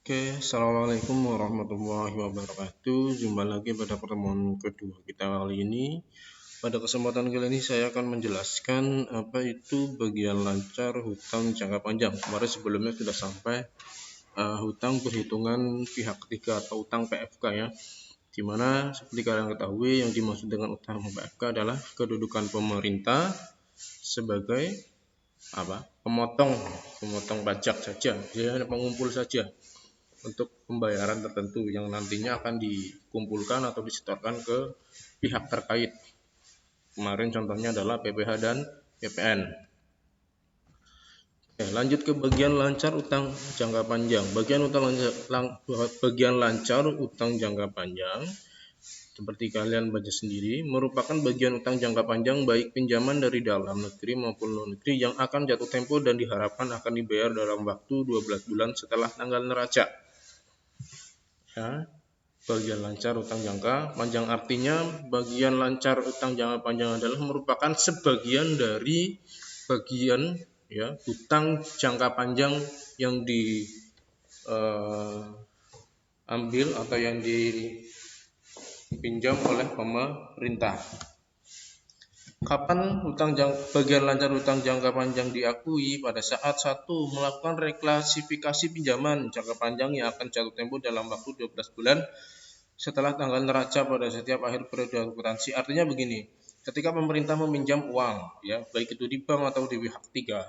Assalamualaikum warahmatullahi wabarakatuh. Jumpa lagi pada pertemuan kedua kita kali ini. Pada kesempatan kali ini saya akan menjelaskan apa itu bagian lancar hutang jangka panjang. Kemarin sebelumnya sudah sampai hutang perhitungan pihak ketiga atau hutang PFK ya. Dimana seperti kalian ketahui yang dimaksud dengan hutang PFK adalah kedudukan pemerintah sebagai pemotong pajak saja, dia hanya pengumpul saja untuk pembayaran tertentu yang nantinya akan dikumpulkan atau disetorkan ke pihak terkait. Kemarin contohnya adalah PPH dan PPN. Lanjut ke bagian lancar utang jangka panjang. Bagian lancar utang jangka panjang, seperti kalian baca sendiri, merupakan bagian utang jangka panjang baik pinjaman dari dalam negeri maupun luar negeri yang akan jatuh tempo dan diharapkan akan dibayar dalam waktu 12 bulan setelah tanggal neraca. Ya, bagian lancar utang jangka panjang artinya bagian lancar utang jangka panjang adalah merupakan sebagian dari bagian hutang jangka panjang yang diambil atau yang dipinjam oleh pemerintah. Kapan bagian lancar hutang jangka panjang diakui? Pada saat 1. Melakukan reklasifikasi pinjaman jangka panjang yang akan jatuh tempo dalam waktu 12 bulan setelah tanggal neraca pada setiap akhir periode akuntansi. Artinya begini, ketika pemerintah meminjam uang, baik itu di bank atau di pihak ketiga,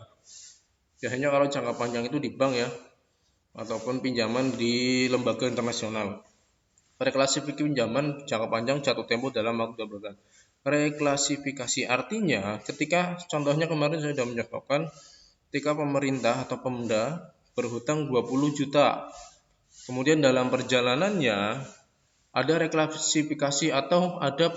biasanya kalau jangka panjang itu di bank ataupun pinjaman di lembaga internasional. Reklasifikasi pinjaman jangka panjang jatuh tempo dalam waktu 12 bulan. Reklasifikasi artinya ketika contohnya kemarin saya sudah mencontohkan ketika pemerintah atau Pemda berhutang 20 juta. Kemudian dalam perjalanannya ada reklasifikasi atau ada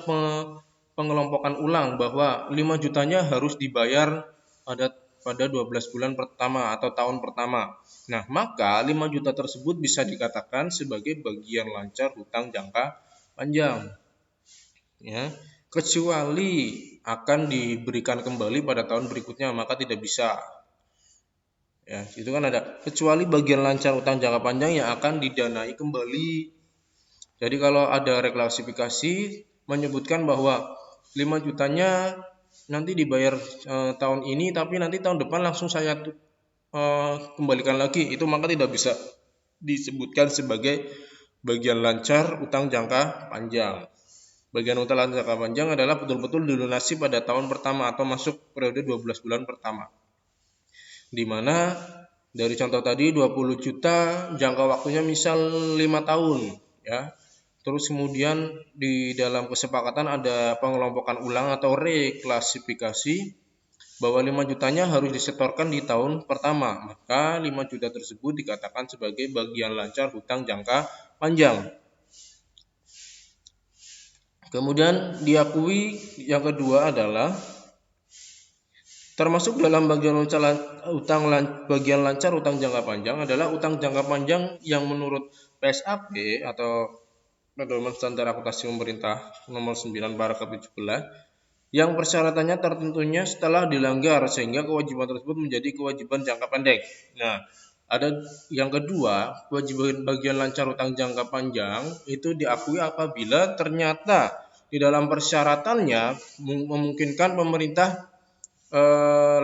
pengelompokan ulang bahwa 5 jutanya harus dibayar pada 12 bulan pertama atau tahun pertama. Nah, maka 5 juta tersebut bisa dikatakan sebagai bagian lancar hutang jangka panjang. Kecuali akan diberikan kembali pada tahun berikutnya, maka tidak bisa. Itu kan ada kecuali bagian lancar hutang jangka panjang yang akan didanai kembali. Jadi kalau ada reklasifikasi menyebutkan bahwa 5 jutanya nanti dibayar tahun ini, tapi nanti tahun depan langsung saya kembalikan lagi, itu maka tidak bisa disebutkan sebagai bagian lancar utang jangka panjang. Bagian utang lancar jangka panjang adalah betul-betul dilunasi pada tahun pertama atau masuk periode 12 bulan pertama. Di mana dari contoh tadi 20 juta jangka waktunya misal 5 tahun Terus kemudian di dalam kesepakatan ada pengelompokan ulang atau reklasifikasi bahwa 5 jutanya harus disetorkan di tahun pertama, maka 5 juta tersebut dikatakan sebagai bagian lancar hutang jangka panjang. Kemudian diakui yang kedua adalah termasuk dalam bagian lancar hutang jangka panjang adalah utang jangka panjang yang menurut PSAP atau Pedoman Standar Akuntansi Pemerintah nomor 9 paragraf 17 yang persyaratannya tertentunya setelah dilanggar sehingga kewajiban tersebut menjadi kewajiban jangka pendek. Nah, ada yang kedua, kewajiban bagian lancar hutang jangka panjang itu diakui apabila ternyata di dalam persyaratannya memungkinkan pemerintah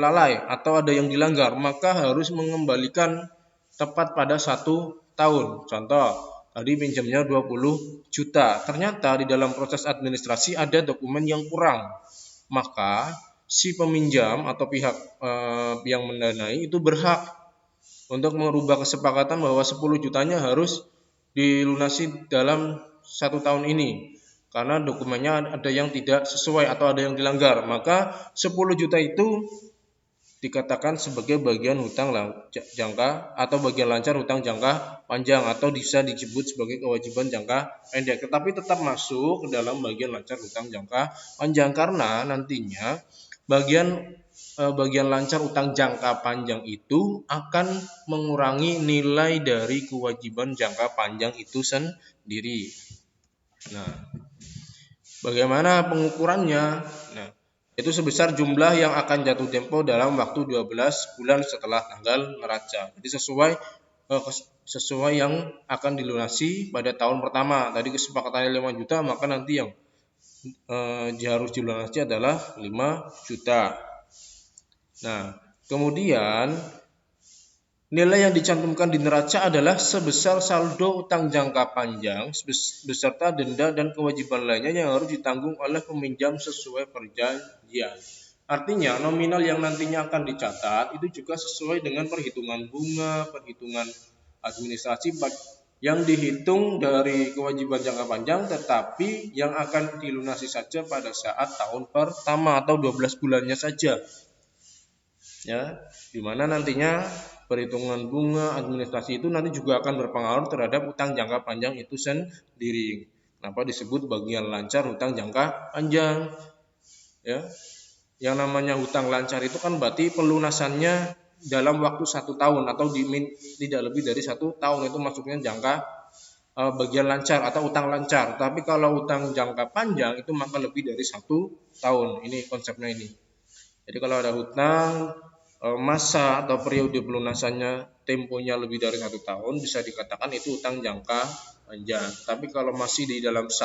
lalai atau ada yang dilanggar, maka harus mengembalikan tepat pada 1 tahun. Contoh, tadi pinjamnya 20 juta. Ternyata di dalam proses administrasi ada dokumen yang kurang. Maka si peminjam atau pihak yang mendanai itu berhak untuk merubah kesepakatan bahwa 10 jutanya harus dilunasi dalam 1 tahun ini. Karena dokumennya ada yang tidak sesuai atau ada yang dilanggar, maka 10 juta itu dikatakan sebagai bagian hutang jangka atau bagian lancar hutang jangka panjang atau bisa disebut sebagai kewajiban jangka pendek, tetapi tetap masuk ke dalam bagian lancar hutang jangka panjang karena nantinya bagian lancar hutang jangka panjang itu akan mengurangi nilai dari kewajiban jangka panjang itu sendiri. Nah, bagaimana pengukurannya? Nah, itu sebesar jumlah yang akan jatuh tempo dalam waktu 12 bulan setelah tanggal neraca. Jadi sesuai sesuai yang akan dilunasi pada tahun pertama. Tadi kesepakatannya 5 juta, maka nanti yang harus dilunasi adalah 5 juta. Nah, kemudian nilai yang dicantumkan di neraca adalah sebesar saldo utang jangka panjang beserta denda dan kewajiban lainnya yang harus ditanggung oleh peminjam sesuai perjanjian. Artinya nominal yang nantinya akan dicatat itu juga sesuai dengan perhitungan bunga, perhitungan administrasi yang dihitung dari kewajiban jangka panjang, tetapi yang akan dilunasi saja pada saat tahun pertama atau 12 bulannya saja. Ya, dimana nantinya perhitungan bunga administrasi itu nanti juga akan berpengaruh terhadap utang jangka panjang itu sendiri. Kenapa disebut bagian lancar utang jangka panjang? Ya, yang namanya hutang lancar itu kan berarti pelunasannya dalam waktu 1 tahun atau tidak lebih dari 1 tahun, itu maksudnya jangka bagian lancar atau utang lancar. Tapi kalau utang jangka panjang itu maka lebih dari 1 tahun. Ini konsepnya ini. Jadi kalau ada hutang masa atau periode pelunasannya temponya lebih dari 1 tahun, bisa dikatakan itu utang jangka panjang. Tapi kalau masih di dalam 1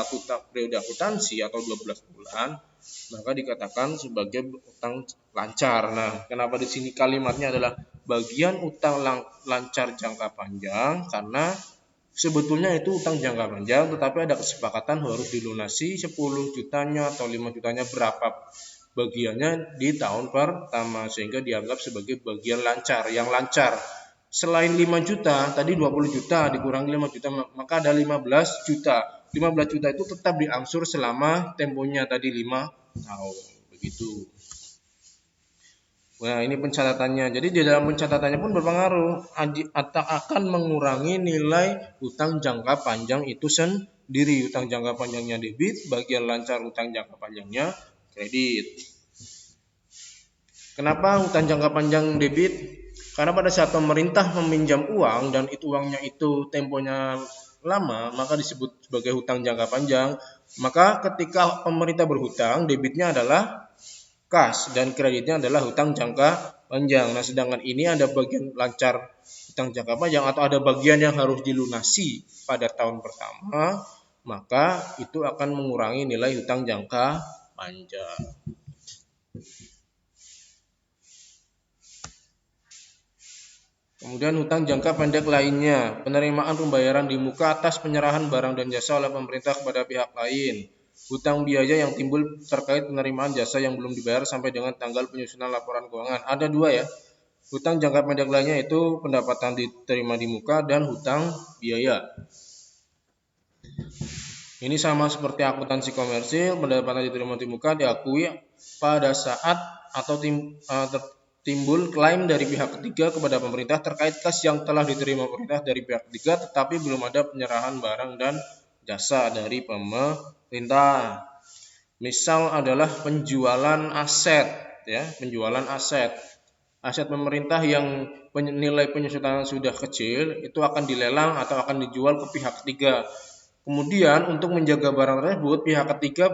periode akuntansi atau 12 bulan, maka dikatakan sebagai utang lancar. Nah, kenapa di sini kalimatnya adalah bagian utang lancar jangka panjang? Karena sebetulnya itu utang jangka panjang, tetapi ada kesepakatan harus dilunasi 10 jutanya atau 5 jutanya berapa bagiannya di tahun pertama, sehingga dianggap sebagai bagian lancar. Yang lancar selain 5 juta, tadi 20 juta dikurangi 5 juta, maka ada 15 juta. 15 juta itu tetap diangsur selama temponya tadi 5 tahun. Begitu. Nah, ini pencatatannya. Jadi di dalam pencatatannya pun berpengaruh, akan mengurangi nilai utang jangka panjang itu sendiri. Utang jangka panjangnya debit, bagian lancar utang jangka panjangnya kredit. Kenapa utang jangka panjang debit? Karena pada saat pemerintah meminjam uang dan itu uangnya itu temponya lama, maka disebut sebagai hutang jangka panjang. Maka ketika pemerintah berhutang, debitnya adalah kas dan kreditnya adalah hutang jangka panjang. Nah, sedangkan ini ada bagian lancar hutang jangka panjang atau ada bagian yang harus dilunasi pada tahun pertama, maka itu akan mengurangi nilai hutang jangka panjang. Kemudian hutang jangka pendek lainnya, penerimaan pembayaran di muka atas penyerahan barang dan jasa oleh pemerintah kepada pihak lain. Hutang biaya yang timbul terkait penerimaan jasa yang belum dibayar sampai dengan tanggal penyusunan laporan keuangan. Ada 2 ya. Hutang jangka pendek lainnya itu pendapatan diterima di muka dan hutang biaya. Ini sama seperti akuntansi komersil, pendapatan diterima di muka diakui pada saat atau timbul klaim dari pihak ketiga kepada pemerintah terkait kas yang telah diterima pemerintah dari pihak ketiga, tetapi belum ada penyerahan barang dan jasa dari pemerintah. Misal adalah penjualan aset, ya, penjualan aset. Aset pemerintah yang nilai penyusutan sudah kecil itu akan dilelang atau akan dijual ke pihak ketiga. Kemudian untuk menjaga barang tersebut, pihak ketiga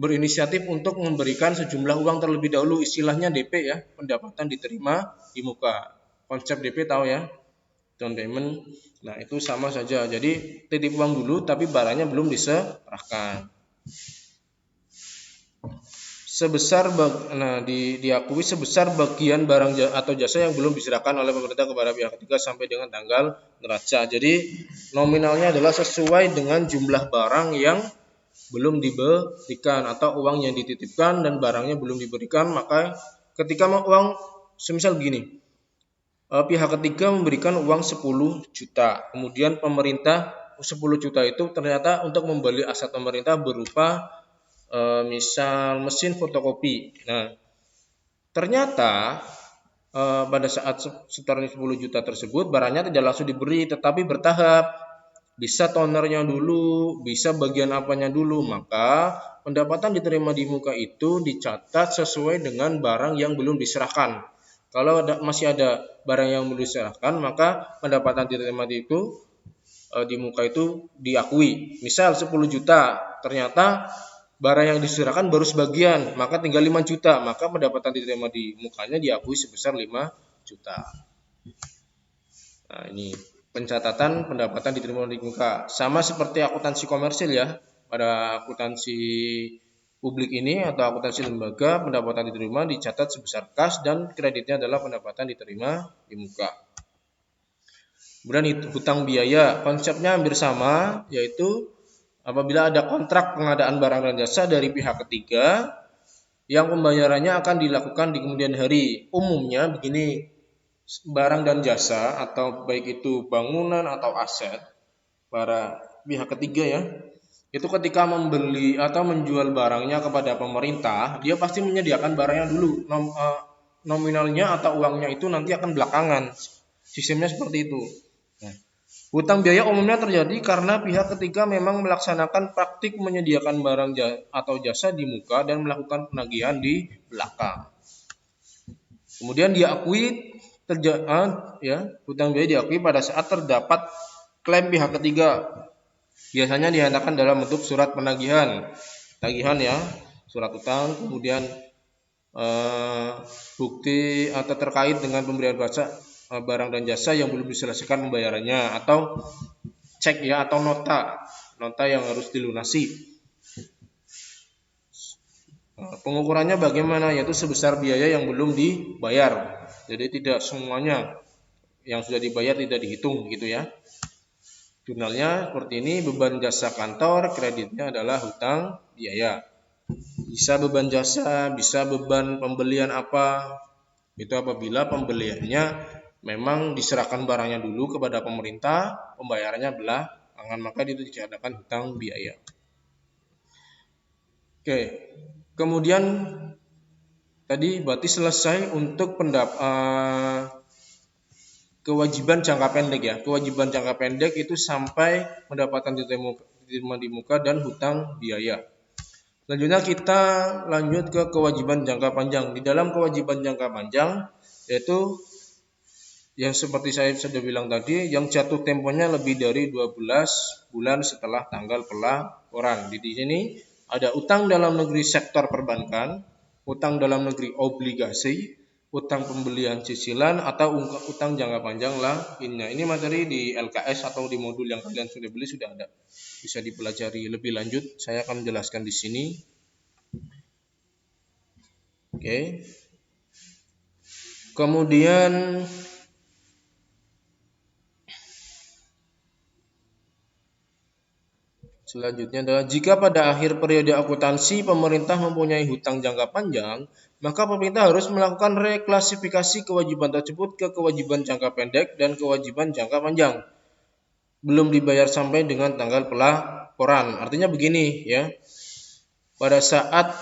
berinisiatif untuk memberikan sejumlah uang terlebih dahulu, istilahnya DP ya, pendapatan diterima di muka. Konsep DP tahu ya, down payment. Nah, itu sama saja. Jadi titip uang dulu tapi barangnya belum diserahkan. Diakui sebesar bagian barang atau jasa yang belum diserahkan oleh pemerintah kepada pihak ketiga sampai dengan tanggal neraca. Jadi nominalnya adalah sesuai dengan jumlah barang yang belum diberikan atau uang yang dititipkan dan barangnya belum diberikan. Maka ketika uang semisal begini, pihak ketiga memberikan uang 10 juta, kemudian pemerintah 10 juta itu ternyata untuk membeli aset pemerintah berupa misal mesin fotokopi. Nah, ternyata pada saat setoran 10 juta tersebut barangnya tidak langsung diberi, tetapi bertahap. Bisa tonernya dulu, bisa bagian apanya dulu. Maka pendapatan diterima di muka itu dicatat sesuai dengan barang yang belum diserahkan. Kalau masih ada barang yang belum diserahkan, maka pendapatan diterima di muka itu diakui. Misal 10 juta, ternyata barang yang diserahkan baru sebagian, maka tinggal 5 juta, maka pendapatan diterima di mukanya diakui sebesar 5 juta. Nah, ini pencatatan pendapatan diterima di muka. Sama seperti akuntansi komersil ya. Pada akuntansi publik ini atau akuntansi lembaga, pendapatan diterima dicatat sebesar kas dan kreditnya adalah pendapatan diterima di muka. Kemudian hutang biaya, konsepnya hampir sama, yaitu apabila ada kontrak pengadaan barang dan jasa dari pihak ketiga yang pembayarannya akan dilakukan di kemudian hari. Umumnya begini, barang dan jasa atau baik itu bangunan atau aset para pihak ketiga ya, itu ketika membeli atau menjual barangnya kepada pemerintah, dia pasti menyediakan barangnya dulu. Nominalnya atau uangnya itu nanti akan belakangan. Sistemnya seperti itu. Nah, hutang biaya umumnya terjadi karena pihak ketiga memang melaksanakan praktik menyediakan barang atau jasa di muka dan melakukan penagihan di belakang. Kemudian diakui hutang biaya diakui pada saat terdapat klaim pihak ketiga. Biasanya dinyatakan dalam bentuk surat penagihan, tagihan ya, surat utang, kemudian bukti atau terkait dengan pemberian barang dan jasa yang belum diselesaikan pembayarannya, atau cek ya, atau nota yang harus dilunasi. Pengukurannya bagaimana? Yaitu sebesar biaya yang belum dibayar. Jadi tidak semuanya yang sudah dibayar tidak dihitung gitu ya. Jurnalnya seperti ini, beban jasa kantor, kreditnya adalah hutang biaya. Bisa beban jasa, bisa beban pembelian apa. Itu apabila pembeliannya memang diserahkan barangnya dulu kepada pemerintah, pembayarannya belakangan, maka itu dikatakan hutang biaya. Oke, kemudian tadi berarti selesai untuk kewajiban jangka pendek ya. Kewajiban jangka pendek itu sampai pendapatan diterima di muka dan hutang biaya. Selanjutnya kita lanjut ke kewajiban jangka panjang. Di dalam kewajiban jangka panjang yaitu yang seperti saya sudah bilang tadi, yang jatuh temponya lebih dari 12 bulan setelah tanggal pelaporan. Di sini ada utang dalam negeri sektor perbankan, utang dalam negeri obligasi, utang pembelian cicilan, atau utang jangka panjang lainnya. Ini materi di LKS atau di modul yang kalian sudah beli sudah ada. Bisa dipelajari lebih lanjut. Saya akan menjelaskan di sini. Oke. Kemudian selanjutnya adalah jika pada akhir periode akuntansi pemerintah mempunyai hutang jangka panjang, maka pemerintah harus melakukan reklasifikasi kewajiban tersebut ke kewajiban jangka pendek dan kewajiban jangka panjang. Belum dibayar sampai dengan tanggal pelaporan. Artinya begini ya. Pada saat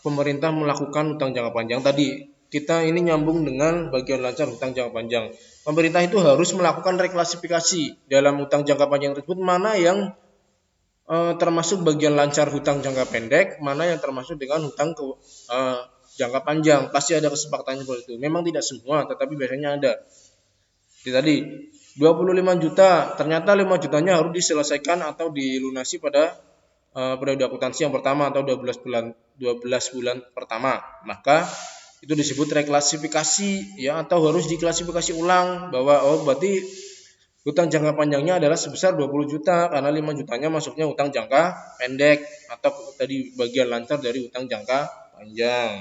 pemerintah melakukan hutang jangka panjang tadi, kita ini nyambung dengan bagian lancar hutang jangka panjang. Pemerintah itu harus melakukan reklasifikasi dalam hutang jangka panjang tersebut, mana yang termasuk bagian lancar hutang jangka pendek, mana yang termasuk dengan hutang jangka panjang. Pasti ada kesepakatan seperti itu. Memang tidak semua, tetapi biasanya ada. Jadi tadi 25 juta, ternyata 5 jutanya harus diselesaikan atau dilunasi pada periode akuntansi yang pertama atau 12 bulan pertama. Maka itu disebut reklasifikasi ya, atau harus diklasifikasi ulang bahwa berarti hutang jangka panjangnya adalah sebesar 20 juta karena 5 jutanya masuknya hutang jangka pendek atau tadi bagian lancar dari hutang jangka panjang.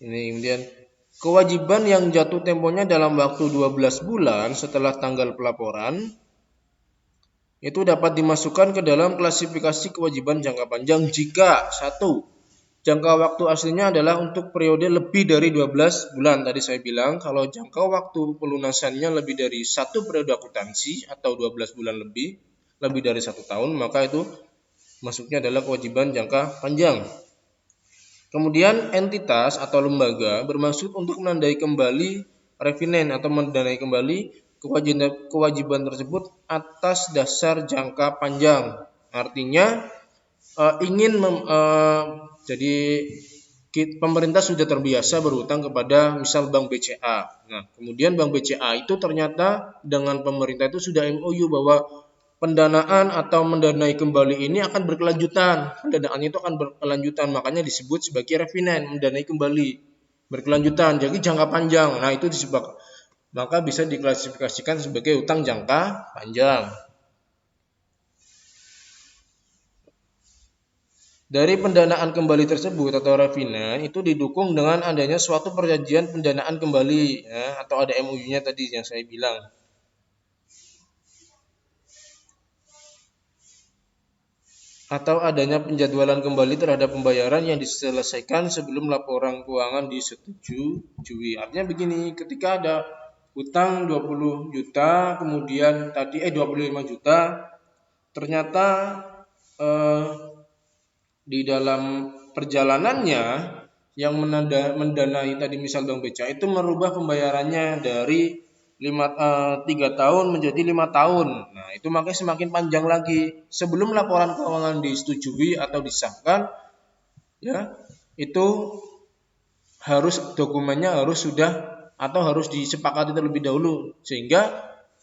Ini kemudian kewajiban yang jatuh temponya dalam waktu 12 bulan setelah tanggal pelaporan itu dapat dimasukkan ke dalam klasifikasi kewajiban jangka panjang jika 1. Jangka waktu aslinya adalah untuk periode lebih dari 12 bulan. Tadi saya bilang kalau jangka waktu pelunasannya lebih dari 1 periode akuntansi atau 12 bulan lebih dari 1 tahun, maka itu masuknya adalah kewajiban jangka panjang. Kemudian entitas atau lembaga bermaksud untuk menandai kembali refinance atau mendanai kembali kewajiban tersebut atas dasar jangka panjang. Artinya jadi pemerintah sudah terbiasa berhutang kepada misal Bank BCA. Nah, kemudian Bank BCA itu ternyata dengan pemerintah itu sudah MOU bahwa pendanaan atau mendanai kembali ini akan berkelanjutan. Pendanaan itu akan berkelanjutan, makanya disebut sebagai refinance, mendanai kembali berkelanjutan. Jadi jangka panjang. Nah, itu disebut, maka bisa diklasifikasikan sebagai utang jangka panjang. Dari pendanaan kembali tersebut atau refinance itu didukung dengan adanya suatu perjanjian pendanaan kembali ya, atau ada MOU-nya tadi yang saya bilang. Atau adanya penjadwalan kembali terhadap pembayaran yang diselesaikan sebelum laporan keuangan disetujui. Artinya begini, ketika ada utang 20 juta, kemudian tadi 25 juta, ternyata di dalam perjalanannya yang mendanai tadi misal Bank BCA itu merubah pembayarannya dari 3 tahun menjadi 5 tahun. Nah, itu makanya semakin panjang lagi. Sebelum laporan keuangan disetujui atau disahkan, ya, itu harus dokumennya harus sudah atau harus disepakati terlebih dahulu, sehingga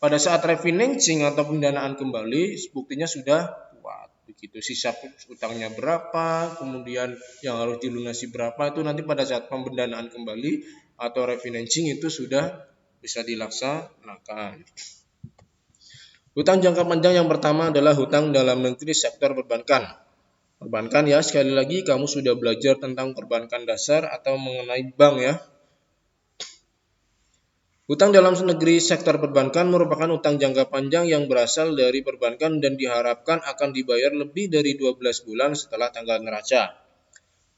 pada saat refinancing atau pendanaan kembali buktinya sudah kuat. Begitu, sisa utangnya berapa, kemudian yang harus dilunasi berapa, itu nanti pada saat pendanaan kembali atau refinancing itu sudah bisa dilaksanakan. Hutang jangka panjang yang pertama adalah hutang dalam negeri sektor perbankan. Perbankan ya, sekali lagi kamu sudah belajar tentang perbankan dasar atau mengenai bank ya. Hutang dalam negeri sektor perbankan merupakan hutang jangka panjang yang berasal dari perbankan dan diharapkan akan dibayar lebih dari 12 bulan setelah tanggal neraca.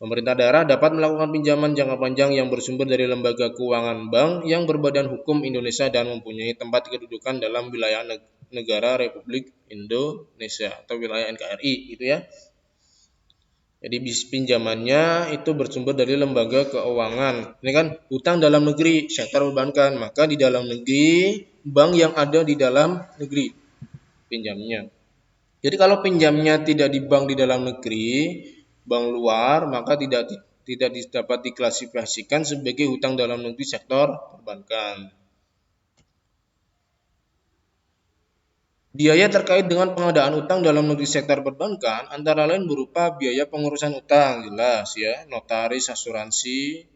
Pemerintah daerah dapat melakukan pinjaman jangka panjang yang bersumber dari lembaga keuangan bank yang berbadan hukum Indonesia dan mempunyai tempat kedudukan dalam wilayah negara Republik Indonesia atau wilayah NKRI gitu ya. Jadi pinjamannya itu bersumber dari lembaga keuangan. Ini kan hutang dalam negeri sektor perbankan, maka di dalam negeri bank yang ada di dalam negeri pinjamnya. Jadi kalau pinjamnya tidak di bank di dalam negeri, bank luar, maka tidak dapat diklasifikasikan sebagai hutang dalam negeri sektor perbankan. Biaya terkait dengan pengadaan utang dalam negeri sektor perbankan antara lain berupa biaya pengurusan utang, jelas ya, notaris, asuransi,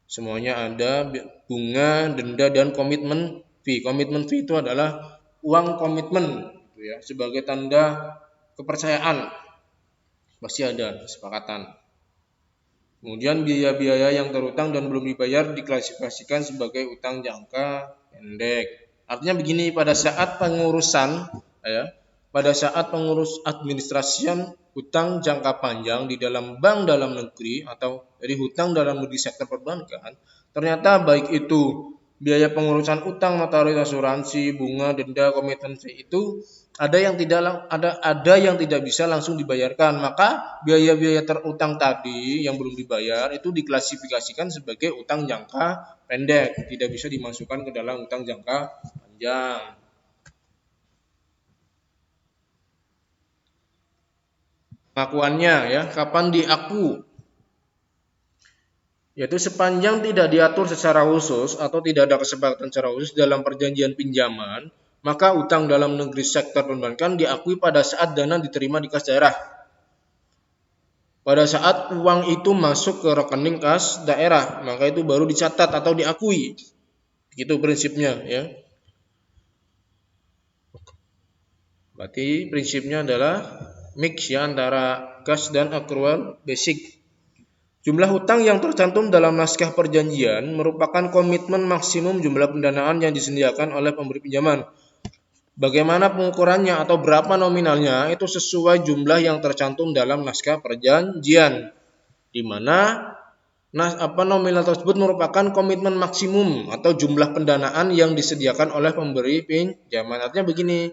semuanya ada, bunga, denda, dan komitmen fee. Komitmen fee itu adalah uang komitmen gitu ya, sebagai tanda kepercayaan. Pasti ada kesepakatan. Kemudian biaya-biaya yang terutang dan belum dibayar diklasifikasikan sebagai utang jangka pendek. Artinya begini, pada saat pengurusan ya, pada saat pengurus administrasian hutang jangka panjang di dalam bank dalam negeri atau dari hutang dalam negeri sektor perbankan, ternyata baik itu biaya pengurusan utang, notaris, asuransi, bunga, denda, komitmen fee itu ada yang tidak bisa langsung dibayarkan. Maka biaya-biaya terutang tadi yang belum dibayar itu diklasifikasikan sebagai utang jangka pendek, tidak bisa dimasukkan ke dalam utang jangka panjang. Pengakuannya ya, kapan diaku? Yaitu sepanjang tidak diatur secara khusus atau tidak ada kesepakatan secara khusus dalam perjanjian pinjaman, maka utang dalam negeri sektor perbankan diakui pada saat dana diterima di kas daerah. Pada saat uang itu masuk ke rekening kas daerah, maka itu baru dicatat atau diakui. Begitu prinsipnya ya. Berarti prinsipnya adalah mix ya antara kas dan accrual basic. Jumlah hutang yang tercantum dalam naskah perjanjian merupakan komitmen maksimum jumlah pendanaan yang disediakan oleh pemberi pinjaman. Bagaimana pengukurannya atau berapa nominalnya itu sesuai jumlah yang tercantum dalam naskah perjanjian, di mana nominal tersebut merupakan komitmen maksimum atau jumlah pendanaan yang disediakan oleh pemberi pinjaman. Artinya begini,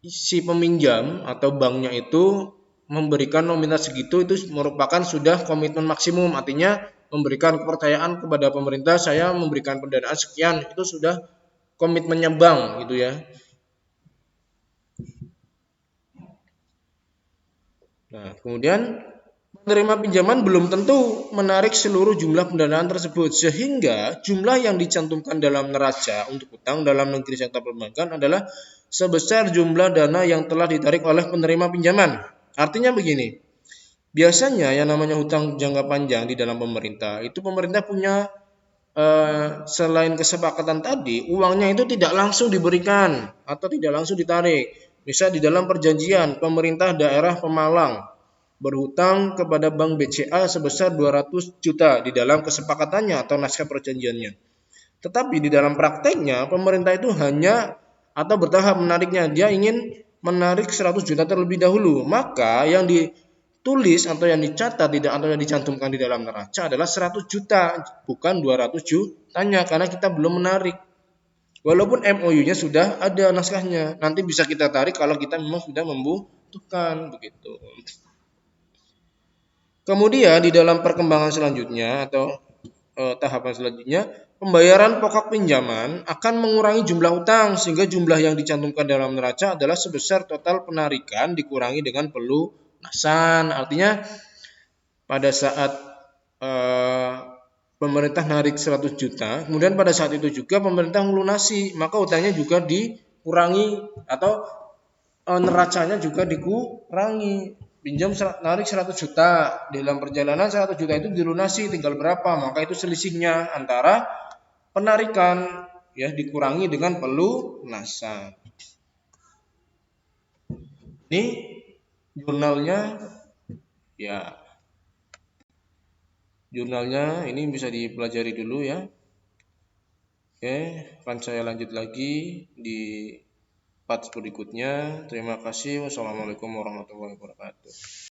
si peminjam atau banknya itu memberikan nominal segitu, itu merupakan sudah komitmen maksimum, artinya memberikan kepercayaan kepada pemerintah, saya memberikan pendanaan sekian, itu sudah komitmennya bank gitu ya. Nah, kemudian penerima pinjaman belum tentu menarik seluruh jumlah pendanaan tersebut, sehingga jumlah yang dicantumkan dalam neraca untuk utang dalam negeri sektor perbankan adalah sebesar jumlah dana yang telah ditarik oleh penerima pinjaman. Artinya begini, biasanya yang namanya hutang jangka panjang di dalam pemerintah, itu pemerintah punya selain kesepakatan tadi, uangnya itu tidak langsung diberikan atau tidak langsung ditarik. Misal di dalam perjanjian pemerintah daerah Pemalang berhutang kepada Bank BCA sebesar 200 juta di dalam kesepakatannya atau naskah perjanjiannya. Tetapi di dalam prakteknya pemerintah itu hanya atau bertahap menariknya. Dia ingin menarik 100 juta terlebih dahulu. Maka yang ditulis atau yang dicatat tidak atau yang dicantumkan di dalam neraca adalah 100 juta, bukan 200 jutanya karena kita belum menarik. Walaupun MOU-nya sudah ada naskahnya, nanti bisa kita tarik kalau kita memang sudah membutuhkan begitu. Kemudian di dalam perkembangan selanjutnya atau tahapan selanjutnya, pembayaran pokok pinjaman akan mengurangi jumlah utang sehingga jumlah yang dicantumkan dalam neraca adalah sebesar total penarikan dikurangi dengan pelunasan. Artinya pada saat pemerintah narik 100 juta, kemudian pada saat itu juga pemerintah melunasi, maka utangnya juga dikurangi atau neracanya juga dikurangi. Pinjam narik 100 juta, dalam perjalanan 100 juta itu dilunasi tinggal berapa, maka itu selisihnya antara penarikan ya dikurangi dengan pelunasan. Ini jurnalnya ya. Jurnalnya ini bisa dipelajari dulu ya. Oke, akan saya lanjut lagi di part berikutnya. Terima kasih. Wassalamualaikum warahmatullahi wabarakatuh.